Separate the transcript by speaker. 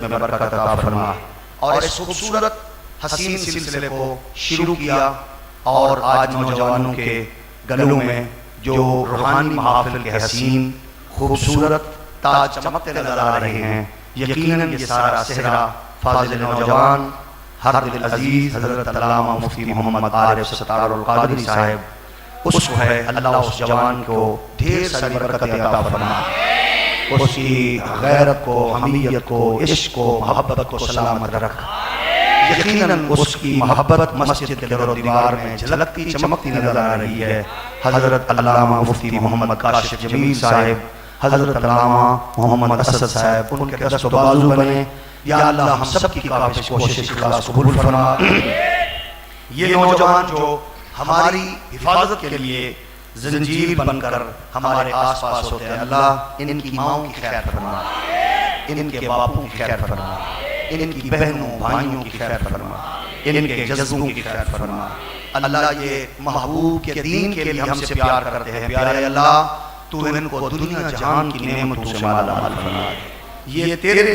Speaker 1: میں برکت عطا فرما، اور اس خوبصورت حسین سلسلے کو شروع کیا، اور آج نوجوانوں کے گلوں میں جو روحانی محافل کے حسین خوبصورت تاج چمکتے نظر آ رہے ہیں، یقیناً یہ سارا صحرا فاضل نوجوان ہر دل عزیز حضرت علامہ مفتی محمدعارف ستار القادری صاحب اس کو ہے۔ اللہ اس جوان کو ڈھیر ساری برکت عطا فرما، اس کی غیرت کو، حمیت کو، عشق کو، محبت کو سلامت رکھ۔ یقیناً اس کی محبت مسجد کے در و دیوار میں جھلکتی چمکتی نظر آ رہی ہے۔ حضرت علامہ مفتی محمد کاشف جمیل صاحب، حضرت علامہ محمد اسد صاحب، ان کے دست و بازو بنے۔ یا اللہ ہم سب کی کافش کوشش اخلاص قبول فرما۔ یہ نوجوان جو ہماری حفاظت کے لیے زنجیر بن کر ہمارے آس پاس ہوتے ہیں، اللہ ان کی ماؤں کی خیر فرما، ان کے باپوں کی خیر فرما، ان کی بہنوں بھائیوں کی خیر فرما، ان کے جذبوں کی خیر فرما۔ اللہ یہ محبوب کے دین کے لیے ہم سے پیار کرتے ہیں، پیارے اللہ تو ان کو دنیا جہان کی نعمتوں سے مالا مال فرما۔ یہ تیرے